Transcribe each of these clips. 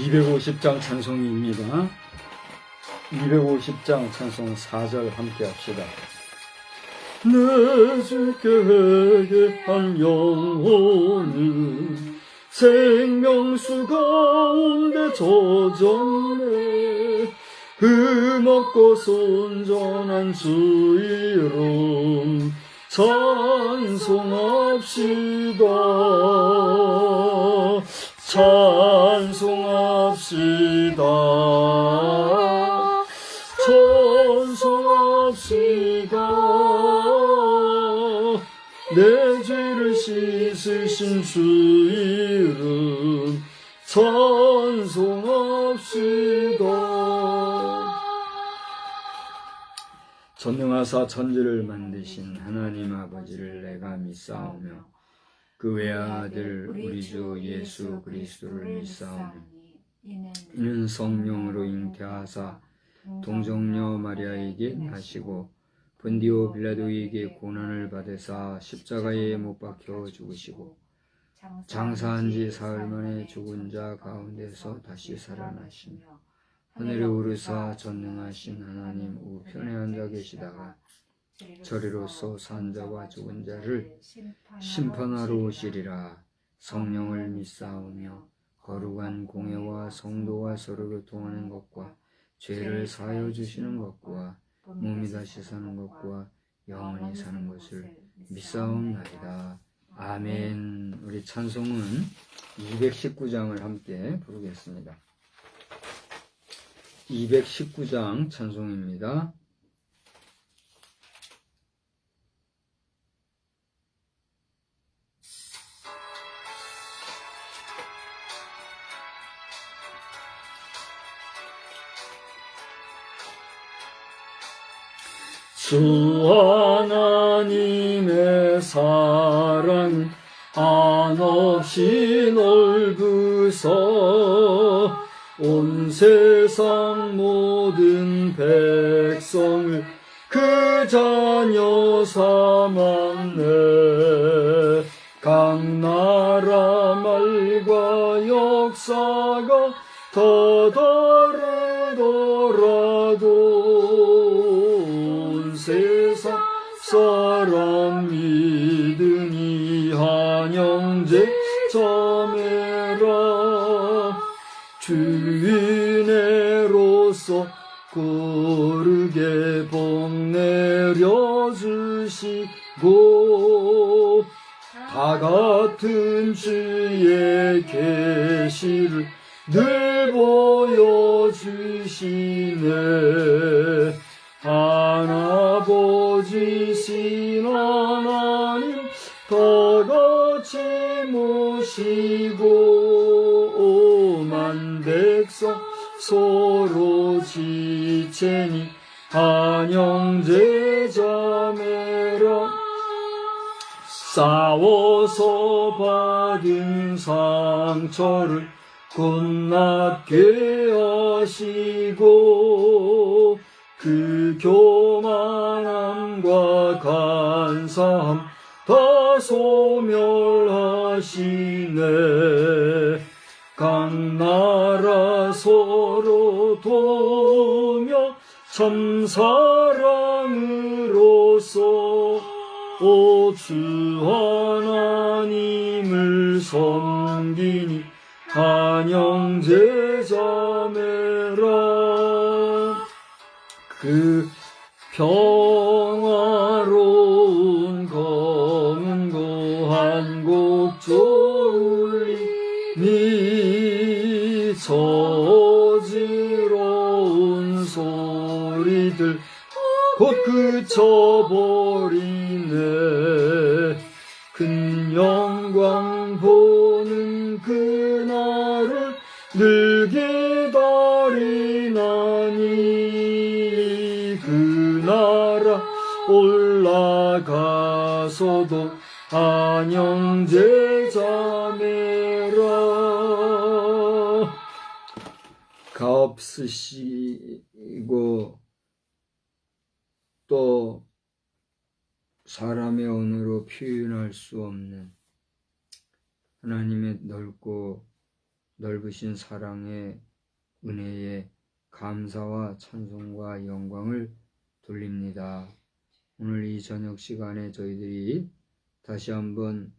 250장 찬송입니다. 250장 찬송 4절 함께 합시다. 내 주께 회개한 영혼은 생명수 가운데 젖었네. 흠없고 순전한 주 이름 찬송합시다. 찬송합시다. 찬송합시다. 내 죄를 씻으신 주 이름 찬송합시다. 전능하사 천지를 만드신 하나님 아버지를 내가 믿사오며 그 외아들 우리 주 예수 그리스도를 믿사오며 이는 성령으로 잉태하사 동정녀 마리아에게 나시고 본디오 빌라도에게 고난을 받으사 십자가에 못 박혀 죽으시고 장사한 지 사흘 만에 죽은 자 가운데서 다시 살아나시며 하늘에 오르사 전능하신 하나님 우편에 앉아 계시다가 저리로서 산 자와 죽은 자를 심판하러 오시리라. 성령을 믿사오며 거룩한 공회와 성도와 서로 교통하는 것과 죄를 사하여 주시는 것과 몸이 다시 사는 것과 영원히 사는 것을 믿사옵나이다. 아멘. 우리 찬송은 219장을 함께 부르겠습니다. 219장 찬송입니다. 주 하나님의 사랑 한없이 넓으서 온 세상 모든 백성을 그 자녀 삼았네. 각 나라 말과 역사가 다 다르더라도 세상 사람 믿으니 한 형제 자매라. 주인애로서 거룩에 복 내려주시고 다 같은 주의 계시를 늘 보여주시네. 하나보지신 하나님 다 같이 모시고 오만 백성 서로 지체니 한형제 자매라. 싸워서 받은 상처를 곧낫게 하시고 그 교만함과 간사함 다 소멸하시네. 각 나라 서로 도우며 참 사랑으로서 주 하나님을 섬기니 한형제 자매라. 그 평화로운 검은 고한 곡조 울리니 저지러운 소리들 곧 그쳐버리네. 큰 영광 보는 그날을 늘 기다리나니 그 나라 올라가서도 한형제 자매라. 값으시고 또 사람의 언어로 표현할 수 없는 하나님의 넓고 넓으신 사랑의 은혜에 감사와 찬송과 영광을 돌립니다. 오늘 이 저녁 시간에 저희들이 다시 한번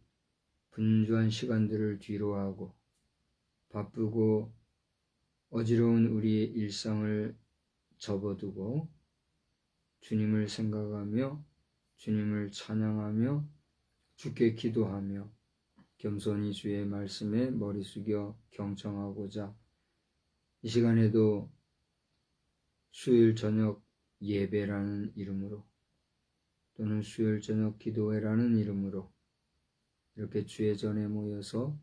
분주한 시간들을 뒤로하고 바쁘고 어지러운 우리의 일상을 접어두고 주님을 생각하며 주님을 찬양하며 주께 기도하며 겸손히 주의 말씀에 머리 숙여 경청하고자 이 시간에도 수요일 저녁 예배라는 이름으로 또는 수요일 저녁 기도회라는 이름으로 이렇게 주의 전에 모여서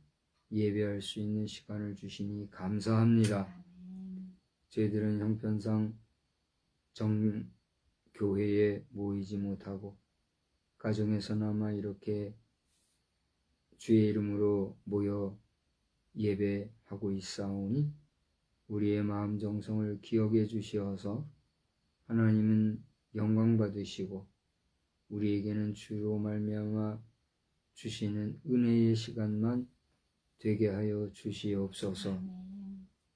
예배할 수 있는 시간을 주시니 감사합니다. 저희들은 형편상 교회에 모이지 못하고 가정에서나마 이렇게 주의 이름으로 모여 예배하고 있사오니 우리의 마음 정성을 기억해 주시어서 하나님은 영광 받으시고 우리에게는 주로 말미암아 주시는 은혜의 시간만 되게 하여 주시옵소서.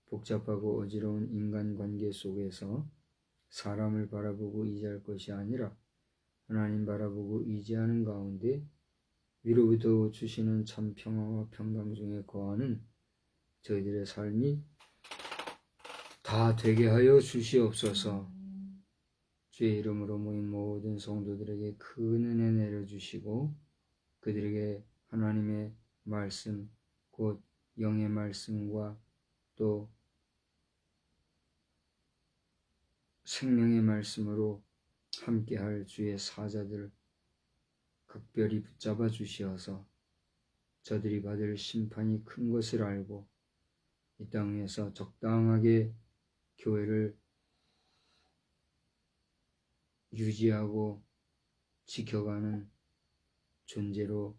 복잡하고 어지러운 인간관계 속에서 사람을 바라보고 의지할 것이 아니라 하나님 바라보고 의지하는 가운데 위로부터 주시는 참 평화와 평강 중에 거하는 저희들의 삶이 다 되게 하여 주시옵소서. 주의 이름으로 모인 모든 성도들에게 큰 은혜 내려주시고 그들에게 하나님의 말씀 곧 영의 말씀과 또 생명의 말씀으로 함께할 주의 사자들 각별히 붙잡아 주시어서 저들이 받을 심판이 큰 것을 알고 이 땅에서 적당하게 교회를 유지하고 지켜가는 존재로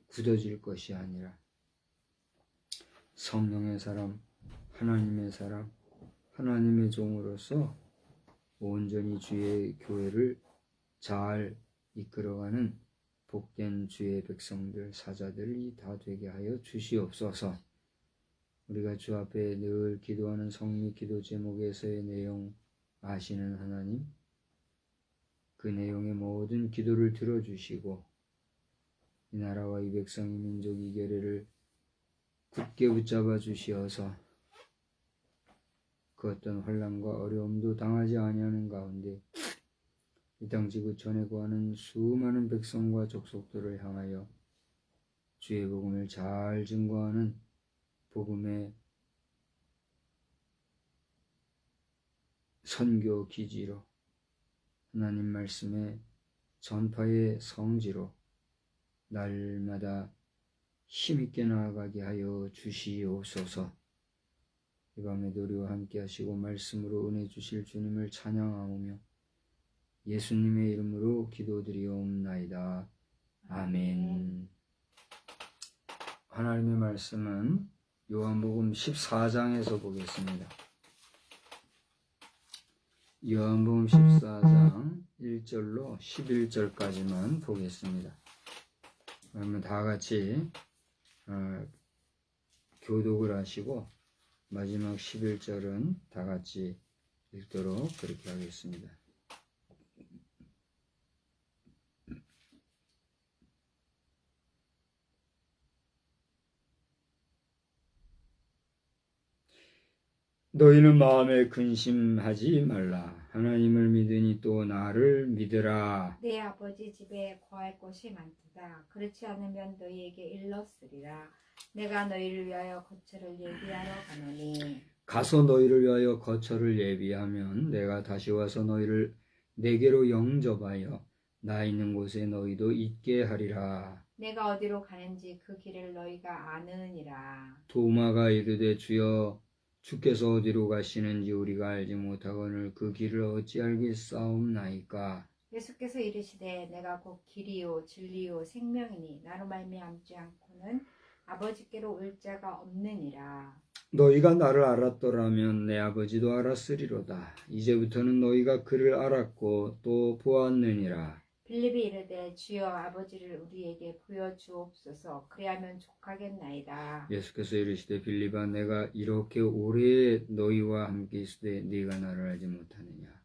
굳어질 것이 아니라 성령의 사람, 하나님의 사람, 하나님의 종으로서 온전히 주의 교회를 잘 이끌어가는 복된 주의 백성들, 사자들이 다 되게 하여 주시옵소서. 우리가 주 앞에 늘 기도하는 성리 기도 제목에서의 내용 아시는 하나님, 그 내용의 모든 기도를 들어주시고 이 나라와 이 백성, 이 민족, 이 교회를 굳게 붙잡아 주시어서 그 어떤 환난과 어려움도 당하지 아니하는 가운데 이 땅 지구촌에 거하는 수많은 백성과 족속들을 향하여 주의 복음을 잘 증거하는 복음의 선교 기지로 하나님 말씀의 전파의 성지로 날마다 힘있게 나아가게 하여 주시옵소서. 이 밤에도 우리와 함께 하시고 말씀으로 은혜 주실 주님을 찬양하오며 예수님의 이름으로 기도드리옵나이다. 아멘. 하나님의 말씀은 요한복음 14장에서 보겠습니다. 요한복음 14장 1절로 11절까지만 보겠습니다. 그러면 다 같이 교독을 하시고 마지막 11절은 다 같이 읽도록 그렇게 하겠습니다. 너희는 마음에 근심하지 말라. 하나님을 믿으니 또 나를 믿으라. 내 아버지 집에 거할 곳이 많도다. 그렇지 않으면 너희에게 일렀으리라. 내가 너희를 위하여 거처를 예비하러 가노니 가서 너희를 위하여 거처를 예비하면 내가 다시 와서 너희를 내게로 영접하여 나 있는 곳에 너희도 있게 하리라. 내가 어디로 가는지 그 길을 너희가 아느니라. 도마가 이르되 주여 주께서 어디로 가시는지 우리가 알지 못하거늘 그 길을 어찌 알겠사옵나이까. 예수께서 이르시되 내가 곧 길이요 진리요 생명이니 나로 말미암지 않고는 아버지께로 올 자가 없느니라. 너희가 나를 알았더라면 내 아버지도 알았으리로다. 이제부터는 너희가 그를 알았고 또 보았느니라. 빌립이 이르되 주여 아버지를 우리에게 보여주옵소서. 그리하면 족하겠나이다. 예수께서 이르시되 빌립아 내가 이렇게 오래 너희와 함께 있으되 네가 나를 알지 못하느냐.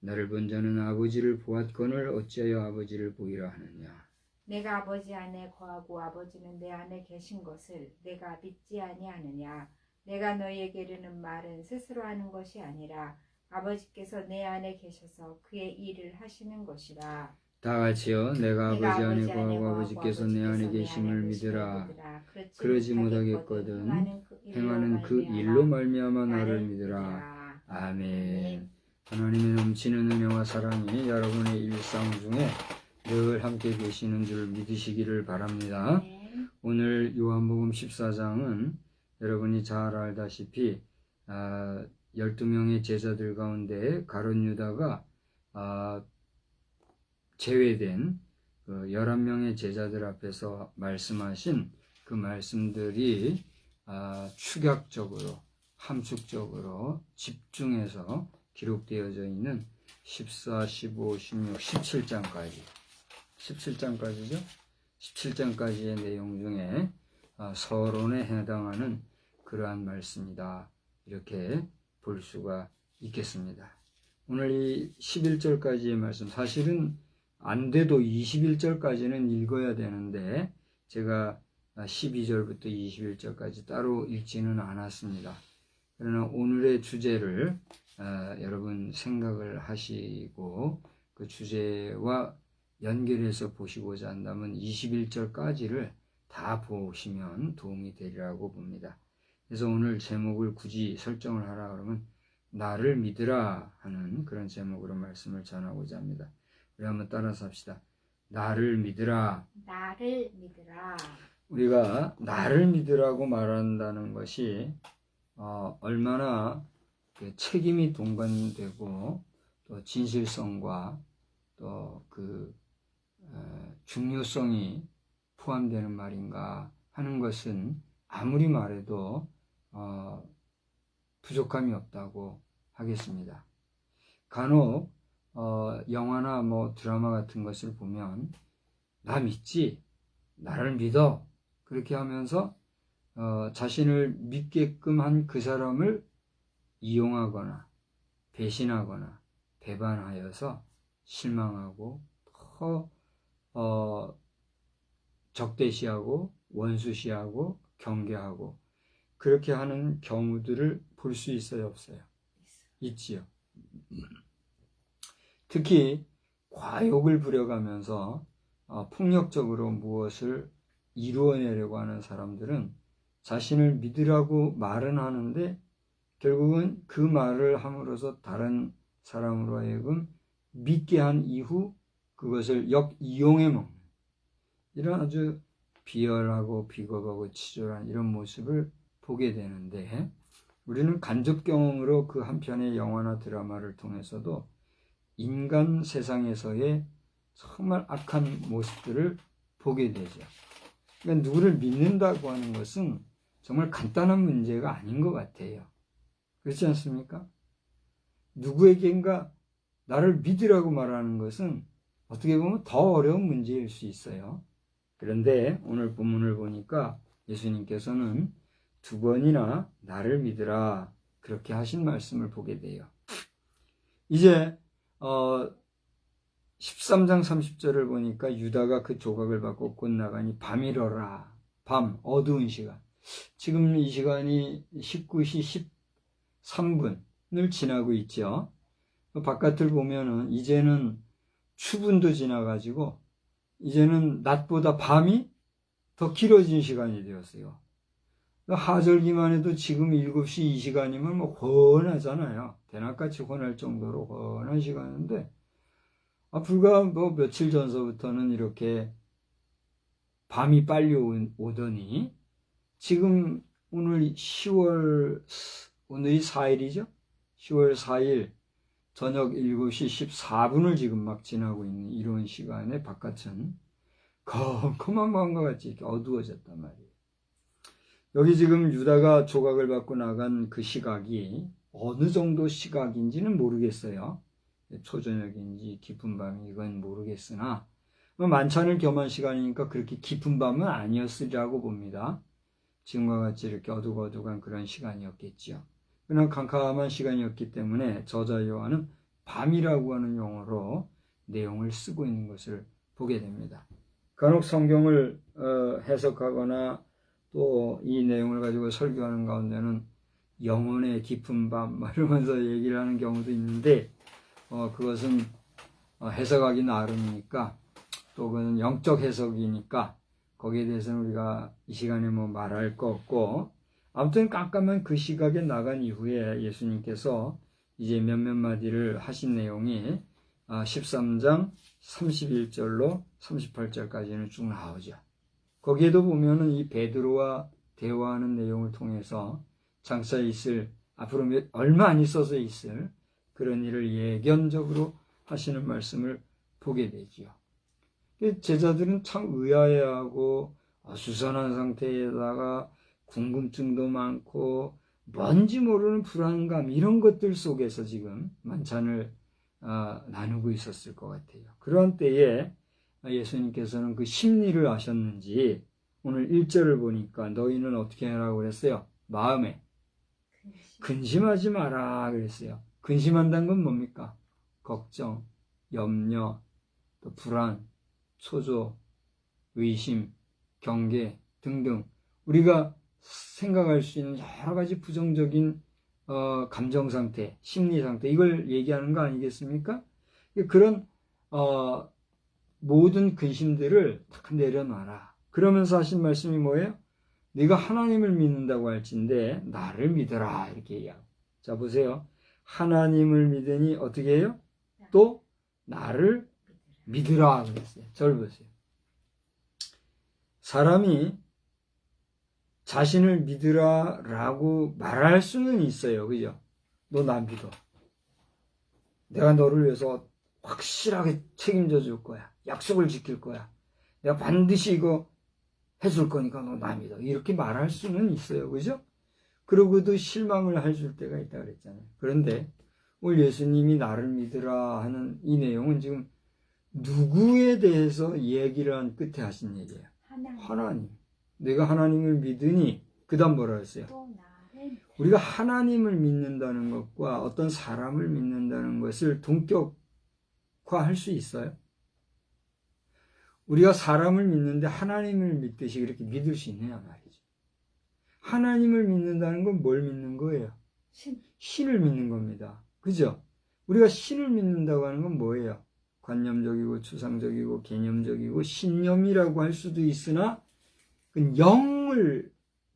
나를 본 자는 아버지를 보았거늘 어찌하여 아버지를 보이라 하느냐. 내가 아버지 안에 거하고 아버지는 내 안에 계신 것을 내가 믿지 아니하느냐. 내가 너희에게 이르는 말은 스스로 하는 것이 아니라 아버지께서 내 안에 계셔서 그의 일을 하시는 것이라. 다 같이요. 내가 아버지 안에 거하고 아버지께서 내 안에 계심을 믿으라. 그러지 못하겠거든 행하는 그 일로 말미암아 나를 믿으라. 아멘. 하나님의 넘치는 은혜와 사랑이 여러분의 일상 중에 늘 함께 계시는 줄 믿으시기를 바랍니다. 오늘 요한복음 14장은 여러분이 잘 알다시피 12명의 제자들 가운데 가룟 유다가 제외된 11명의 제자들 앞에서 말씀하신 그 말씀들이 축약적으로 함축적으로 집중해서 기록되어져 있는 14, 15, 16, 17장까지 17장까지죠? 17장까지의 내용 중에 서론에 해당하는 그러한 말씀이다. 이렇게 볼 수가 있겠습니다. 오늘 이 11절까지의 말씀, 사실은 안 돼도 21절까지는 읽어야 되는데 제가 12절부터 21절까지 따로 읽지는 않았습니다. 그러나 오늘의 주제를 여러분 생각을 하시고 그 주제와 연결해서 보시고자 한다면 21절까지를 다 보시면 도움이 되리라고 봅니다. 그래서 오늘 제목을 굳이 설정을 하라 그러면 나를 믿으라 하는 그런 제목으로 말씀을 전하고자 합니다. 우리 한번 따라서 합시다. 나를 믿으라. 나를 믿으라. 우리가 나를 믿으라고 말한다는 것이 얼마나 책임이 동반되고 또 진실성과 또 그 중요성이 포함되는 말인가 하는 것은 아무리 말해도 부족함이 없다고 하겠습니다. 간혹 영화나 드라마 같은 것을 보면 나 믿지? 나를 믿어? 그렇게 하면서 자신을 믿게끔 한 그 사람을 이용하거나 배신하거나 배반하여서 실망하고 더 적대시하고 원수시하고 경계하고 그렇게 하는 경우들을 볼 수 있어요, 없어요? 있지요. 특히 과욕을 부려가면서 폭력적으로 무엇을 이루어내려고 하는 사람들은 자신을 믿으라고 말은 하는데 결국은 그 말을 함으로써 다른 사람으로 하여금 믿게 한 이후 그것을 역이용해 먹는 이런 아주 비열하고 비겁하고 치졸한 이런 모습을 보게 되는데, 우리는 간접 경험으로 그 한 편의 영화나 드라마를 통해서도 인간 세상에서의 정말 악한 모습들을 보게 되죠. 그러니까 누구를 믿는다고 하는 것은 정말 간단한 문제가 아닌 것 같아요. 그렇지 않습니까? 누구에겐가 나를 믿으라고 말하는 것은 어떻게 보면 더 어려운 문제일 수 있어요. 그런데 오늘 본문을 보니까 예수님께서는 2번이나 나를 믿으라 그렇게 하신 말씀을 보게 돼요. 이제 13장 30절을 보니까 유다가 그 조각을 받고 곧 나가니 밤이러라. 밤, 어두운 시간. 지금 이 시간이 19시 13분을 지나고 있죠. 바깥을 보면은 이제는 추분도 지나가지고 이제는 낮보다 밤이 더 길어진 시간이 되었어요. 하절기만 해도 지금 7시 이 시간이면 뭐 훤하잖아요. 대낮같이 훤할 정도로 훤한 시간인데, 불과 뭐 며칠 전서부터는 이렇게 밤이 빨리 오더니 지금 오늘이 4일이죠? 10월 4일 저녁 7시 14분을 지금 막 지나고 있는 이런 시간에 바깥은 컴컴한 밤과 같이 이렇게 어두워졌단 말이에요. 여기 지금 유다가 조각을 받고 나간 그 시각이 어느 정도 시각인지는 모르겠어요. 초저녁인지 깊은 밤이 이건 모르겠으나 만찬을 겸한 시간이니까 그렇게 깊은 밤은 아니었으리라고 봅니다. 지금과 같이 이렇게 어둑어둑한 그런 시간이었겠죠. 그러나 캄캄한 시간이었기 때문에 저자 요한은 밤이라고 하는 용어로 내용을 쓰고 있는 것을 보게 됩니다. 간혹 성경을 해석하거나 또 이 내용을 가지고 설교하는 가운데는 영혼의 깊은 밤 이러면서 얘기를 하는 경우도 있는데, 그것은 해석하기 나름이니까, 또 그건 영적 해석이니까 거기에 대해서는 우리가 이 시간에 뭐 말할 거 없고, 아무튼 깜깜한 그 시각에 나간 이후에 예수님께서 이제 몇몇 마디를 하신 내용이 13장 31절로 38절까지는 쭉 나오죠. 거기에도 보면은 이 베드로와 대화하는 내용을 통해서 장차 있을, 앞으로 얼마 안 있어서 있을 그런 일을 예견적으로 하시는 말씀을 보게 되지요. 제자들은 참 의아해하고 어수선한 상태에다가 궁금증도 많고 뭔지 모르는 불안감, 이런 것들 속에서 지금 만찬을 나누고 있었을 것 같아요. 그런 때에 예수님께서는 그 심리를 아셨는지 오늘 1절을 보니까 너희는 어떻게 하라고 그랬어요? 마음에 근심하지 마라 그랬어요. 근심한다는 건 뭡니까? 걱정, 염려, 또 불안, 초조, 의심, 경계 등등 우리가 생각할 수 있는 여러 가지 부정적인 감정 상태, 심리 상태, 이걸 얘기하는 거 아니겠습니까? 그런 모든 근심들을 다 내려놔라. 그러면서 하신 말씀이 뭐예요? 네가 하나님을 믿는다고 할진대 나를 믿어라, 이렇게 얘기하고. 자, 보세요. 하나님을 믿으니 어떻게 해요? 또 나를 믿으라 그랬어요. 저를 보세요. 사람이 자신을 믿으라 라고 말할 수는 있어요. 그죠? 너 나 믿어. 내가 너를 위해서 확실하게 책임져 줄 거야. 약속을 지킬 거야. 내가 반드시 이거 해줄 거니까 너 나 믿어. 이렇게 말할 수는 있어요. 그죠? 그러고도 실망을 해줄 때가 있다 그랬잖아요. 그런데 오늘 예수님이 나를 믿으라 하는 이 내용은 지금 누구에 대해서 얘기를 한 끝에 하신 얘기예요? 하나님. 내가 하나님을 믿으니, 그 다음 뭐라 했어요? 우리가 하나님을 믿는다는 것과 어떤 사람을 믿는다는 것을 동격화할 수 있어요? 우리가 사람을 믿는데 하나님을 믿듯이 그렇게 믿을 수 있느냐 말이죠. 하나님을 믿는다는 건 뭘 믿는 거예요? 신을 믿는 겁니다. 그죠? 우리가 신을 믿는다고 하는 건 뭐예요? 관념적이고 추상적이고 개념적이고 신념이라고 할 수도 있으나 그 영을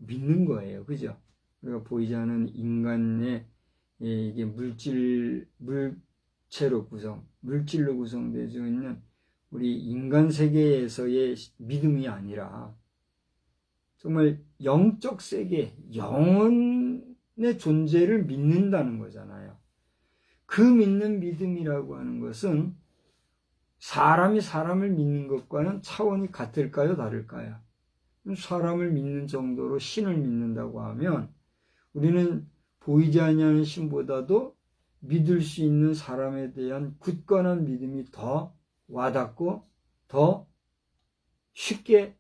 믿는 거예요. 그죠? 우리가 보이지 않는 인간의 이게 물질로 구성되어 있는 우리 인간 세계에서의 믿음이 아니라 정말 영적 세계, 영혼의 존재를 믿는다는 거잖아요. 그 믿는 믿음이라고 하는 것은 사람이 사람을 믿는 것과는 차원이 같을까요? 다를까요? 사람을 믿는 정도로 신을 믿는다고 하면 우리는 보이지 아니하는 신보다도 믿을 수 있는 사람에 대한 굳건한 믿음이 더 와닿고 더 쉽게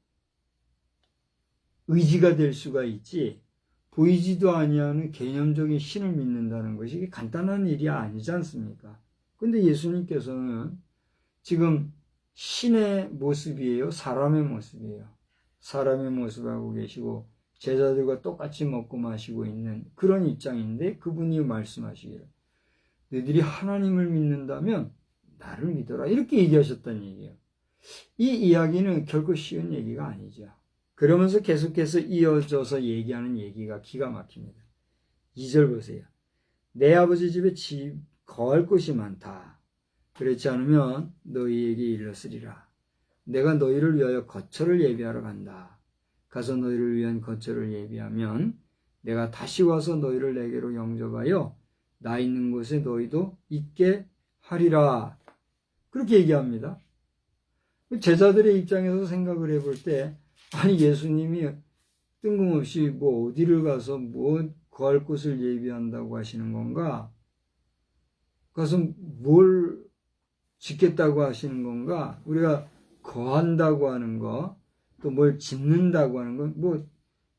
의지가 될 수가 있지, 보이지도 아니하는 개념적인 신을 믿는다는 것이 간단한 일이 아니지 않습니까? 근데 예수님께서는 지금 신의 모습이에요? 사람의 모습이에요? 사람의 모습하고 계시고 제자들과 똑같이 먹고 마시고 있는 그런 입장인데 그분이 말씀하시기를 너희들이 하나님을 믿는다면 나를 믿어라, 이렇게 얘기하셨다는 얘기예요. 이 이야기는 결코 쉬운 얘기가 아니죠. 그러면서 계속해서 이어져서 얘기하는 얘기가 기가 막힙니다. 2절 보세요. 내 아버지 집에 거할 곳이 많다. 그렇지 않으면 너희에게 일렀으리라. 내가 너희를 위하여 거처를 예비하러 간다. 가서 너희를 위한 거처를 예비하면 내가 다시 와서 너희를 내게로 영접하여 나 있는 곳에 너희도 있게 하리라. 그렇게 얘기합니다. 제자들의 입장에서 생각을 해볼 때 아니 예수님이 뜬금없이 뭐 어디를 가서 뭐 거할 곳을 예비한다고 하시는 건가? 가서 뭘 짓겠다고 하시는 건가? 우리가 거한다고 하는 거, 또 뭘 짓는다고 하는 건 뭐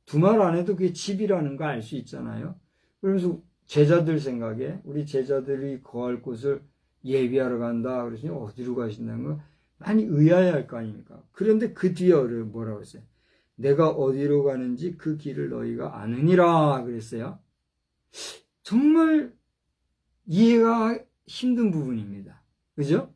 두 말 안 해도 그게 집이라는 거 알 수 있잖아요. 그러면서 제자들 생각에 우리 제자들이 거할 곳을 예비하러 간다 그러시니 어디로 가신다는 거 많이 의아해할 거 아닙니까? 그런데 그 뒤에 뭐라고 했어요? 내가 어디로 가는지 그 길을 너희가 아느니라 그랬어요. 정말 이해가 힘든 부분입니다. 그죠?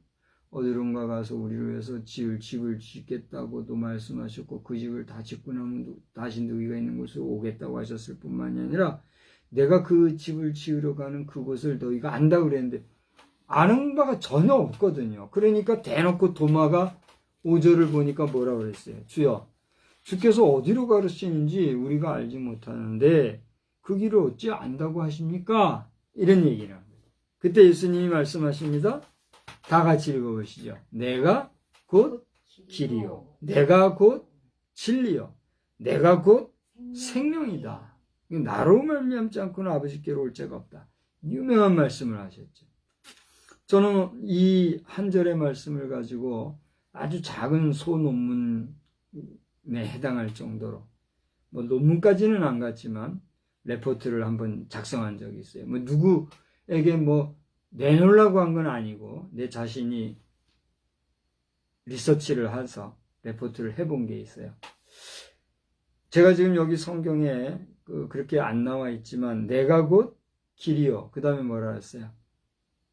어디론가 가서 우리를 위해서 집을 짓겠다고도 말씀하셨고 그 집을 다 짓고 나면 다시 너희가 있는 곳으로 오겠다고 하셨을 뿐만이 아니라 내가 그 집을 지으러 가는 그곳을 너희가 안다 그랬는데 아는 바가 전혀 없거든요. 그러니까 대놓고 도마가 5절을 보니까 뭐라고 그랬어요? 주여, 주께서 어디로 가르치는지 우리가 알지 못하는데 그 길을 어찌 안다고 하십니까? 이런 얘기를 합니다. 그때 예수님이 말씀하십니다. 다 같이 읽어보시죠. 내가 곧 길이요, 내가 곧 진리요, 내가 곧 생명이다. 나로 말미암지 않고는 아버지께로 올 자가 없다. 유명한 말씀을 하셨죠. 저는 이 한 절의 말씀을 가지고 아주 작은 소논문에 해당할 정도로 뭐 논문까지는 안 갔지만 레포트를 한번 작성한 적이 있어요. 뭐 누구에게 뭐 내놓으려고 한 건 아니고 내 자신이 리서치를 해서 레포트를 해본 게 있어요. 제가 지금 여기 성경에 그렇게 안 나와 있지만 내가 곧 길이요, 그 다음에 뭐라 했어요?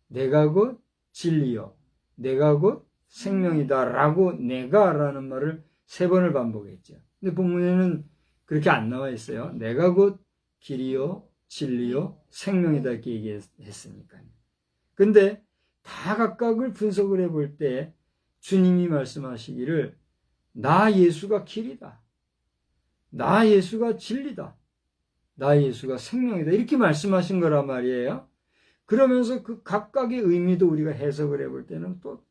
내가 곧 진리요, 내가 곧 생명이다 라고 내가라는 말을 3번을 반복했죠. 근데 본문에는 그렇게 안 나와 있어요. 내가 곧 길이요, 진리요, 생명이다 이렇게 얘기했으니까요. 근데 다 각각을 분석을 해볼 때 주님이 말씀하시기를 나 예수가 길이다, 나 예수가 진리다, 나 예수가 생명이다 이렇게 말씀하신 거란 말이에요. 그러면서 그 각각의 의미도 우리가 해석을 해볼 때는 또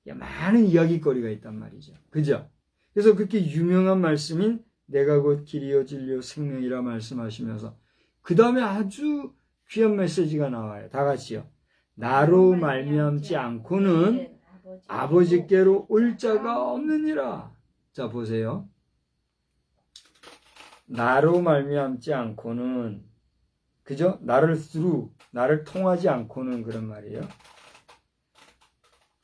많은 이야기거리가 있단 말이죠. 그죠? 그래서 그렇게 유명한 말씀인 내가 곧 길이요 진리요 생명이라 말씀하시면서 그 다음에 아주 귀한 메시지가 나와요. 다 같이요. 나로 말미암지 않고는 아버지께로 올 자가 없느니라. 자 보세요. 나로 말미암지 않고는, 그죠? 나를 통하지 않고는 그런 말이에요.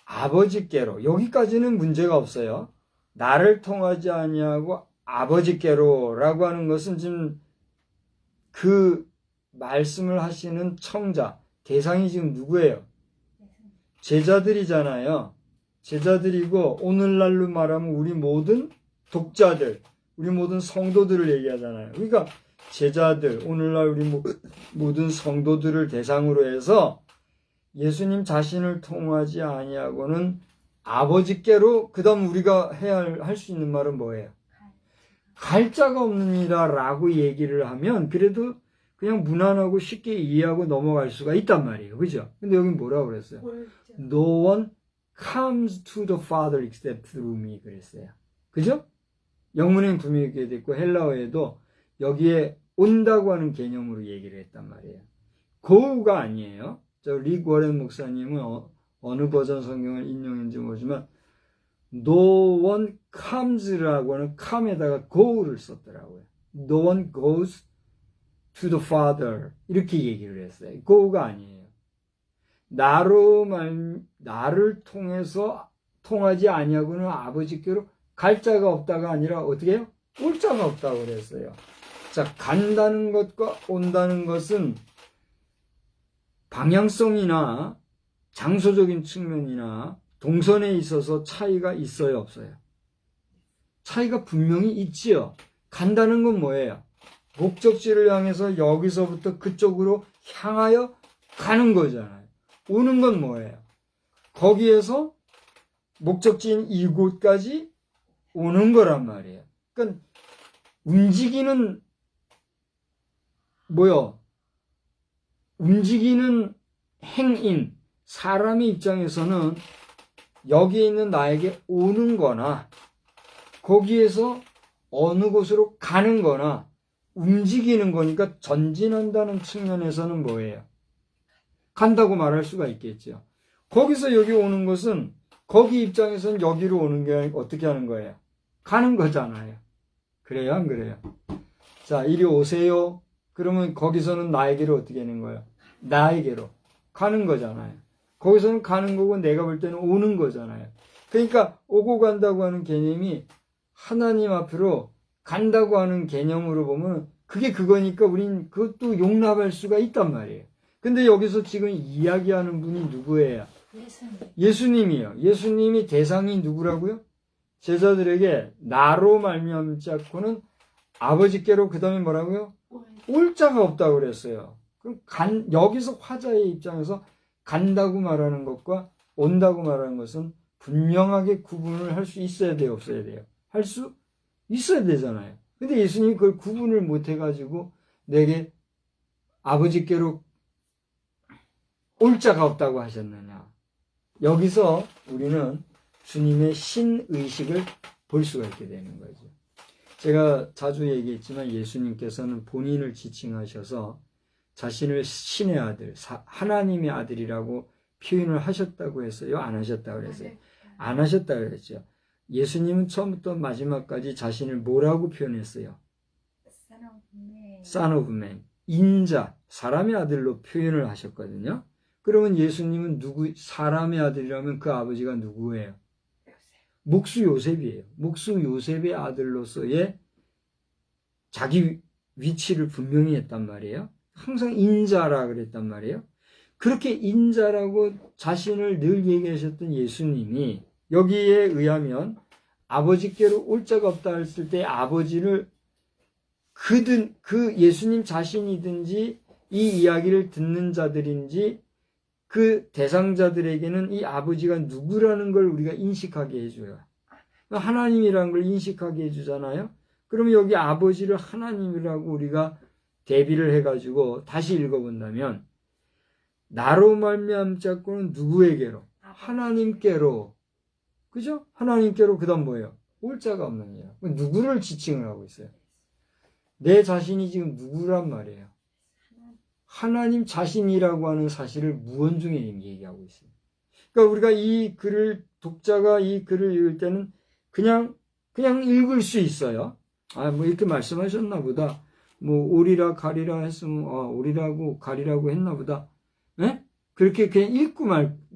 아버지께로, 여기까지는 문제가 없어요. 나를 통하지 아니하고 아버지께로라고 하는 것은 지금 그 말씀을 하시는 청자, 대상이 지금 누구예요? 제자들이잖아요. 제자들이고 오늘날로 말하면 우리 모든 독자들, 우리 모든 성도들을 얘기하잖아요. 그러니까 제자들, 오늘날 우리 모든 성도들을 대상으로 해서 예수님 자신을 통하지 아니하고는 아버지께로, 그 다음 우리가 할 수 있는 말은 뭐예요? 갈 자가 없느니라 라고 얘기를 하면 그래도 그냥 무난하고 쉽게 이해하고 넘어갈 수가 있단 말이에요. 그죠? 근데 여기 뭐라고 그랬어요? No one comes to the Father except through me 그랬어요. 그죠? 영문엔 분명히 이렇게 돼 있고 헬라어에도 여기에 온다고 하는 개념으로 얘기를 했단 말이에요. go가 아니에요. 저 릭 워렌 목사님은 어느 버전 성경을 인용했는지 모르지만 No one comes라고 하는 come에다가 go를 썼더라고요. No one goes to the Father 이렇게 얘기를 했어요. go가 아니에요. 나를 통해서 통하지 아니하고는 아버지께로 갈 자가 없다가 아니라 어떻게 해요? 올 자가 없다고 그랬어요. 자, 간다는 것과 온다는 것은 방향성이나 장소적인 측면이나 동선에 있어서 차이가 있어요, 없어요? 차이가 분명히 있지요. 간다는 건 뭐예요? 목적지를 향해서 여기서부터 그쪽으로 향하여 가는 거잖아요. 오는 건 뭐예요? 거기에서 목적지인 이곳까지 오는 거란 말이에요. 그러니까 움직이는 움직이는 행인, 사람의 입장에서는 여기에 있는 나에게 오는 거나 거기에서 어느 곳으로 가는 거나 움직이는 거니까 전진한다는 측면에서는 뭐예요? 간다고 말할 수가 있겠죠. 거기서 여기 오는 것은 거기 입장에서는 여기로 오는 게 어떻게 하는 거예요? 가는 거잖아요. 그래요, 안 그래요? 자, 이리 오세요. 그러면 거기서는 나에게로 어떻게 하는 거예요? 나에게로 가는 거잖아요. 거기서는 가는 거고 내가 볼 때는 오는 거잖아요. 그러니까 오고 간다고 하는 개념이 하나님 앞으로 간다고 하는 개념으로 보면 그게 그거니까 우린 그것도 용납할 수가 있단 말이에요. 근데 여기서 지금 이야기하는 분이 누구예요? 예수님이요. 예수님이 대상이 누구라고요? 제자들에게 나로 말미암자고는 아버지께로 그 다음에 뭐라고요? 올 자가 없다고 그랬어요. 그럼 여기서 화자의 입장에서 간다고 말하는 것과 온다고 말하는 것은 분명하게 구분을 할 수 있어야 돼요, 없어야 돼요? 할 수 있어야 되잖아요. 근데 예수님이 그걸 구분을 못 해가지고 내게 아버지께로 올 자가 없다고 하셨느냐. 여기서 우리는 주님의 신의식을 볼 수가 있게 되는 거죠. 제가 자주 얘기했지만 예수님께서는 본인을 지칭하셔서 자신을 신의 아들, 하나님의 아들이라고 표현을 하셨다고 했어요? 안 하셨다고 그랬어요? 안 하셨다고 그랬죠. 예수님은 처음부터 마지막까지 자신을 뭐라고 표현했어요? Son of Man, 인자, 사람의 아들로 표현을 하셨거든요. 그러면 예수님은 사람의 아들이라면 그 아버지가 누구예요? 목수 요셉이에요. 목수 요셉의 아들로서의 자기 위치를 분명히 했단 말이에요. 항상 인자라 그랬단 말이에요. 그렇게 인자라고 자신을 늘 얘기하셨던 예수님이 여기에 의하면 아버지께로 올 자가 없다 했을 때 아버지를 그 예수님 자신이든지 이 이야기를 듣는 자들인지 그 대상자들에게는 이 아버지가 누구라는 걸 우리가 인식하게 해줘요. 하나님이라는 걸 인식하게 해주잖아요. 그러면 여기 아버지를 하나님이라고 우리가 대비를 해가지고 다시 읽어본다면 나로 말미암자고는 누구에게로? 하나님께로. 그죠? 하나님께로. 그 다음 뭐예요? 올 자가 없느니라. 누구를 지칭을 하고 있어요? 내 자신이 지금 누구란 말이에요? 하나님 자신이라고 하는 사실을 무언중에 얘기하고 있어요. 그러니까 우리가 이 글을, 독자가 이 글을 읽을 때는 그냥 읽을 수 있어요. 뭐 이렇게 말씀하셨나 보다. 뭐 오리라 가리라 했으면 오리라고 가리라고 했나 보다. 네? 그렇게 그냥 읽고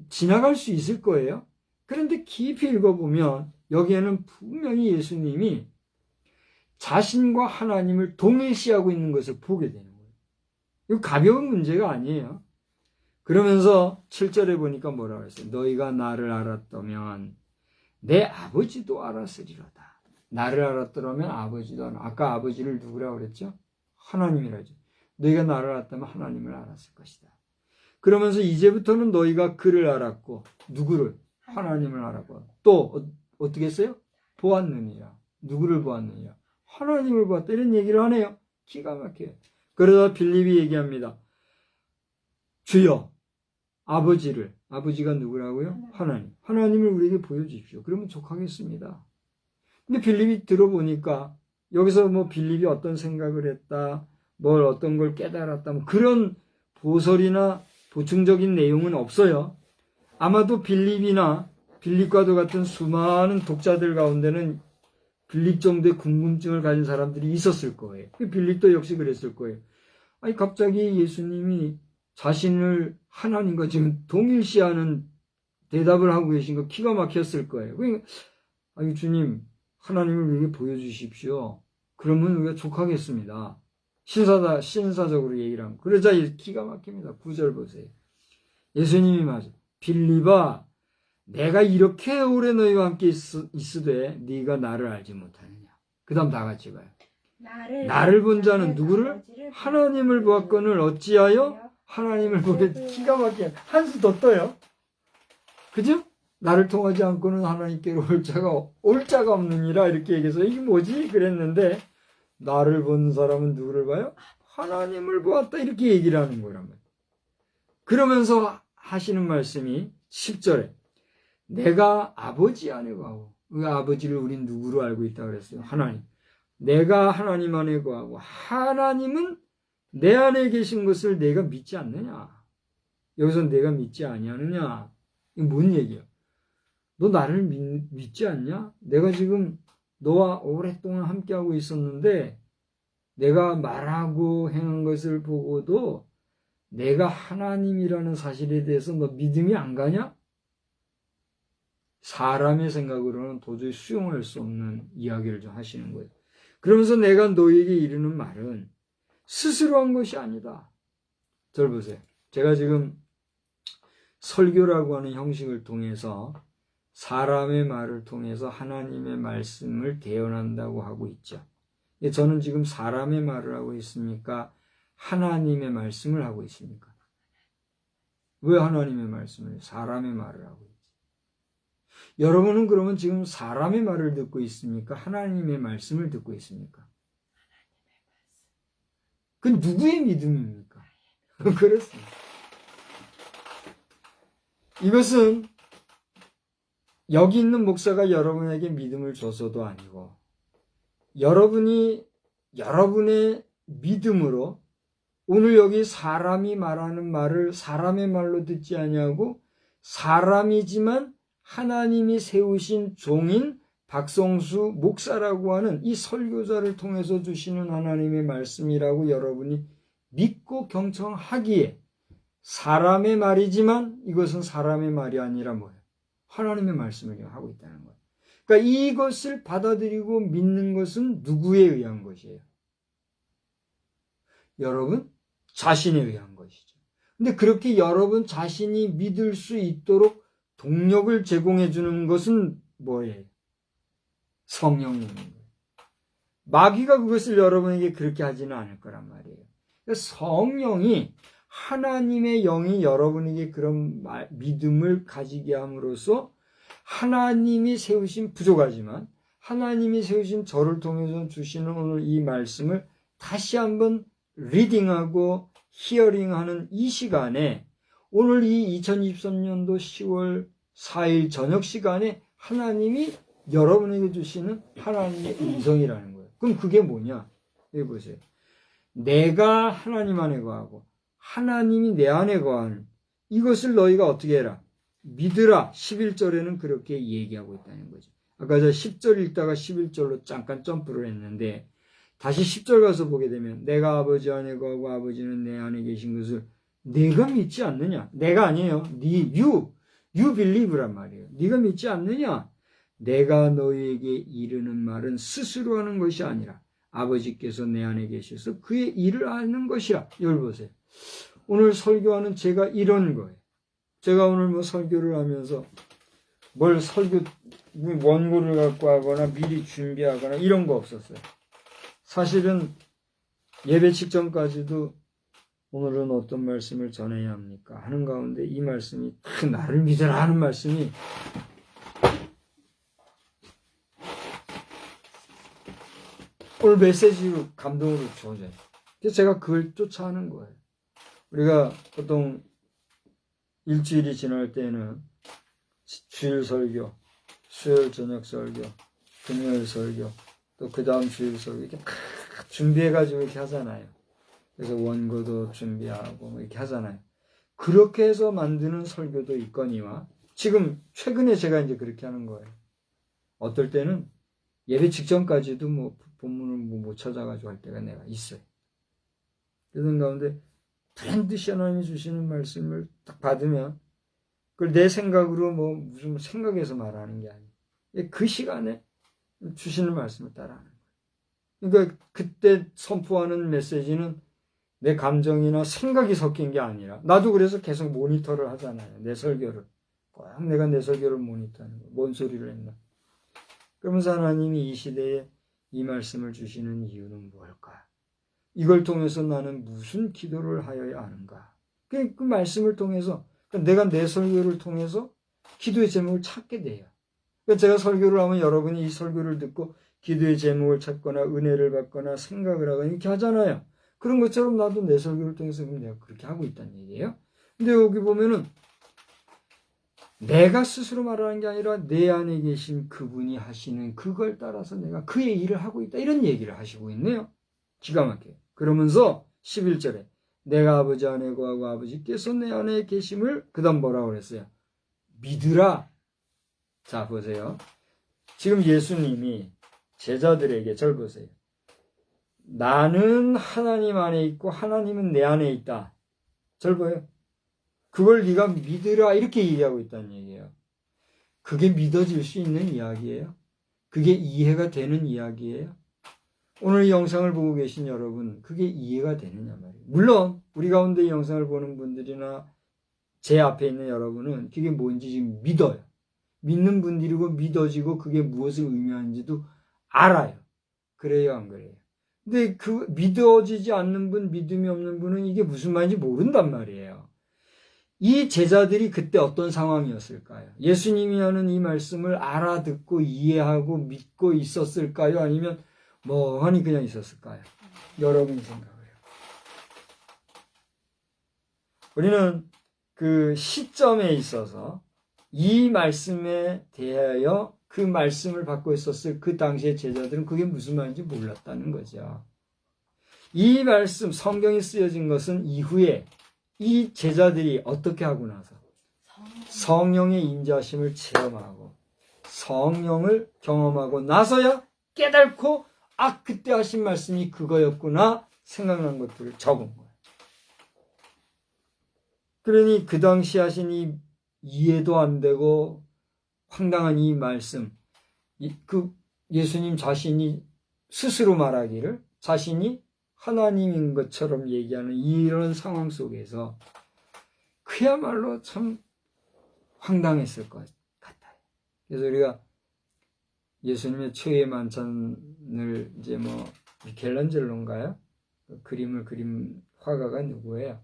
지나갈 수 있을 거예요. 그런데 깊이 읽어보면 여기에는 분명히 예수님이 자신과 하나님을 동일시하고 있는 것을 보게 되는 거예요. 이거 가벼운 문제가 아니에요. 그러면서 7절에 보니까 뭐라고 했어요? 너희가 나를 알았다면 내 아버지도 알았으리로다. 나를 알았더라면 아버지도 알아. 아까 아버지를 누구라고 그랬죠? 하나님이라죠. 너희가 나를 알았다면 하나님을 알았을 것이다. 그러면서 이제부터는 너희가 그를 알았고 누구를? 하나님을 알았고 또 어떻게 했어요? 보았느니라. 누구를 보았느니라? 하나님을 보았다. 이런 얘기를 하네요. 기가 막혀요. 그러다 빌립이 얘기합니다. 주여 아버지를, 아버지가 누구라고요? 하나님. 하나님을 우리에게 보여주십시오. 그러면 족하겠습니다. 근데 빌립이 들어보니까 여기서 뭐 빌립이 어떤 생각을 했다, 뭘 어떤 걸 깨달았다, 뭐 그런 보설이나 보충적인 내용은 없어요. 아마도 빌립이나 빌립과도 같은 수많은 독자들 가운데는 빌립 정도의 궁금증을 가진 사람들이 있었을 거예요. 빌립도 역시 그랬을 거예요. 아니 갑자기 예수님이 자신을 하나님과 지금 동일시하는 대답을 하고 계신 거 기가 막혔을 거예요. 그러니까 아니 주님 하나님을 우리에게 보여주십시오. 그러면 우리가 족하겠습니다. 신사적으로 얘기를 하면. 그러자 기가 막힙니다. 9절 보세요. 예수님이 맞아. 빌립아 내가 이렇게 오래 너희와 함께 있으되 네가 나를 알지 못하느냐. 그 다음 다 같이 봐요. 나를 본 자는 누구를? 하나님을 보았거늘 어찌하여 하나님을 보게. 기가 막혀. 한 수 더 떠요. 그죠? 나를 통하지 않고는 하나님께로 올 자가 없느니라 이렇게 얘기해서 이게 뭐지? 그랬는데 나를 본 사람은 누구를 봐요? 하나님을 보았다 이렇게 얘기를 하는 거란 말이에요. 그러면서 하시는 말씀이 10절에 내가 아버지 안에 거하고, 그 아버지를 우린 누구로 알고 있다고 그랬어요? 하나님. 내가 하나님 안에 거하고 하나님은 내 안에 계신 것을 내가 믿지 않느냐? 여기서 내가 믿지 아니하느냐? 이게 뭔 얘기야? 너 나를 믿지 않냐? 내가 지금 너와 오랫동안 함께하고 있었는데 내가 말하고 행한 것을 보고도 내가 하나님이라는 사실에 대해서 너 믿음이 안 가냐? 사람의 생각으로는 도저히 수용할 수 없는 이야기를 좀 하시는 거예요. 그러면서 내가 너에게 이르는 말은 스스로 한 것이 아니다. 절 보세요. 제가 지금 설교라고 하는 형식을 통해서 사람의 말을 통해서 하나님의 말씀을 대언한다고 하고 있죠. 저는 지금 사람의 말을 하고 있습니까? 하나님의 말씀을 하고 있습니까? 왜 하나님의 말씀을 해요? 사람의 말을 하고 있지. 여러분은 그러면 지금 사람의 말을 듣고 있습니까? 하나님의 말씀을 듣고 있습니까? 그 누구의 믿음입니까? 그렇습니다. 이것은 여기 있는 목사가 여러분에게 믿음을 줘서도 아니고 여러분이 여러분의 믿음으로 오늘 여기 사람이 말하는 말을 사람의 말로 듣지 아니하고 사람이지만 하나님이 세우신 종인 박성수 목사라고 하는 이 설교자를 통해서 주시는 하나님의 말씀이라고 여러분이 믿고 경청하기에 사람의 말이지만 이것은 사람의 말이 아니라 뭐예요? 하나님의 말씀을 하고 있다는 거예요. 그러니까 이것을 받아들이고 믿는 것은 누구에 의한 것이에요? 여러분 자신에 의한 것이죠. 근데 그렇게 여러분 자신이 믿을 수 있도록 동력을 제공해 주는 것은 뭐예요? 성령님인 거예요. 마귀가 그것을 여러분에게 그렇게 하지는 않을 거란 말이에요. 그러니까 성령이 하나님의 영이 여러분에게 그런 믿음을 가지게 함으로써 하나님이 세우신 부족하지만 하나님이 세우신 저를 통해서 주시는 오늘 이 말씀을 다시 한번 리딩하고 히어링하는 이 시간에 오늘 이 2023년도 10월 4일 저녁 시간에 하나님이 여러분에게 주시는 하나님의 음성이라는 거예요. 그럼 그게 뭐냐? 여기 보세요. 내가 하나님 안에 거하고 하나님이 내 안에 거하는 이것을 너희가 어떻게 해라? 믿으라. 11절에는 그렇게 얘기하고 있다는 거죠. 아까 저 10절 읽다가 11절로 잠깐 점프를 했는데 다시 10절 가서 보게 되면 내가 아버지 안에 거하고 아버지는 내 안에 계신 것을 내가 믿지 않느냐? 내가 아니에요. you believe란 말이에요. 네가 믿지 않느냐? 내가 너희에게 이르는 말은 스스로 하는 것이 아니라 아버지께서 내 안에 계셔서 그의 일을 하는 것이라. 여기 보세요. 오늘 설교하는 제가 이런 거예요. 제가 오늘 설교를 하면서 뭘 설교 원고를 갖고 하거나 미리 준비하거나 이런 거 없었어요. 사실은 예배 직전까지도 오늘은 어떤 말씀을 전해야 합니까? 하는 가운데 이 말씀이 딱 나를 믿으라 하는 말씀이 오늘 메시지로 감동으로 주어져요. 그래서 제가 그걸 쫓아하는 거예요. 우리가 보통 일주일이 지날 때는 주일 설교, 수요일 저녁 설교, 금요일 설교, 또 그 다음 주일 설교 이렇게 막 준비해가지고 이렇게 하잖아요. 그래서 원고도 준비하고 뭐 이렇게 하잖아요. 그렇게 해서 만드는 설교도 있거니와 지금 최근에 제가 이제 그렇게 하는 거예요. 어떨 때는 예배 직전까지도 뭐 본문을 못 찾아가지고 할 때가 내가 있어요. 그런 가운데 반드시 하나님이 주시는 말씀을 딱 받으면 그걸 내 생각으로 뭐 무슨 생각해서 말하는 게 아니에요. 그 시간에 주시는 말씀을 따라하는 거예요. 그러니까 그때 선포하는 메시지는 내 감정이나 생각이 섞인 게 아니라 나도 그래서 계속 모니터를 하잖아요. 내 설교를. 꼭 내가 내 설교를 모니터하는 거예요. 뭔 소리를 했나. 그러면서 하나님이 이 시대에 이 말씀을 주시는 이유는 뭘까? 이걸 통해서 나는 무슨 기도를 하여야 하는가? 그 말씀을 통해서 내가 내 설교를 통해서 기도의 제목을 찾게 돼요. 제가 설교를 하면 여러분이 이 설교를 듣고 기도의 제목을 찾거나 은혜를 받거나 생각을 하거나 이렇게 하잖아요. 그런 것처럼 나도 내 설교를 통해서 내가 그렇게 하고 있다는 얘기예요. 근데 여기 보면은 내가 스스로 말하는 게 아니라 내 안에 계신 그분이 하시는 그걸 따라서 내가 그의 일을 하고 있다. 이런 얘기를 하시고 있네요. 기가 막혀요. 그러면서 11절에 내가 아버지 안에 거하고 아버지께서 내 안에 계심을 그 다음 뭐라고 그랬어요? 믿으라. 자 보세요. 지금 예수님이 제자들에게 절 보세요. 나는 하나님 안에 있고 하나님은 내 안에 있다. 절 보여요. 그걸 네가 믿으라 이렇게 얘기하고 있다는 얘기예요. 그게 믿어질 수 있는 이야기예요. 그게 이해가 되는 이야기예요. 오늘 이 영상을 보고 계신 여러분, 그게 이해가 되느냐 말이에요. 물론 우리 가운데 이 영상을 보는 분들이나 제 앞에 있는 여러분은 그게 뭔지 지금 믿어요. 믿는 분들이고 믿어지고 그게 무엇을 의미하는지도 알아요. 그래요, 안 그래요? 근데 그 믿어지지 않는 분, 믿음이 없는 분은 이게 무슨 말인지 모른단 말이에요. 이 제자들이 그때 어떤 상황이었을까요? 예수님이 하는 이 말씀을 알아듣고 이해하고 믿고 있었을까요? 아니면 멍하니 그냥 있었을까요? 여러분이 생각해요. 우리는 그 시점에 있어서 이 말씀에 대하여 그 말씀을 받고 있었을 그 당시의 제자들은 그게 무슨 말인지 몰랐다는 거죠. 이 말씀, 성경이 쓰여진 것은 이후에 이 제자들이 어떻게 하고 나서 성령의 인자심을 체험하고 성령을 경험하고 나서야 깨닫고 그때 하신 말씀이 그거였구나 생각난 것들을 적은 거예요. 그러니 그 당시 하신 이 이해도 안 되고 황당한 이 말씀, 그 예수님 자신이 스스로 말하기를 자신이 하나님인 것처럼 얘기하는 이런 상황 속에서 그야말로 참 황당했을 것 같아요. 그래서 우리가 예수님의 최후의 만찬을 이제 미켈란젤로인가요? 그 그림을 그린 화가가 누구예요?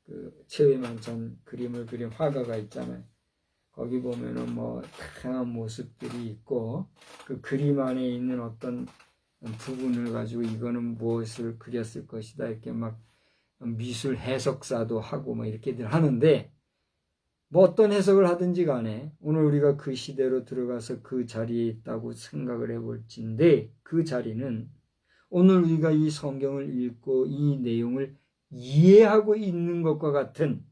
그 최후의 만찬 그림을 그린 화가가 있잖아요. 거기 보면은 다양한 모습들이 있고 그 그림 안에 있는 어떤 부분을 가지고 이거는 무엇을 그렸을 것이다 이렇게 막 미술 해석사도 하고 이렇게들 하는데 어떤 해석을 하든지 간에 오늘 우리가 그 시대로 들어가서 그 자리에 있다고 생각을 해볼진데 그 자리는 오늘 우리가 이 성경을 읽고 이 내용을 이해하고 있는 것과 같은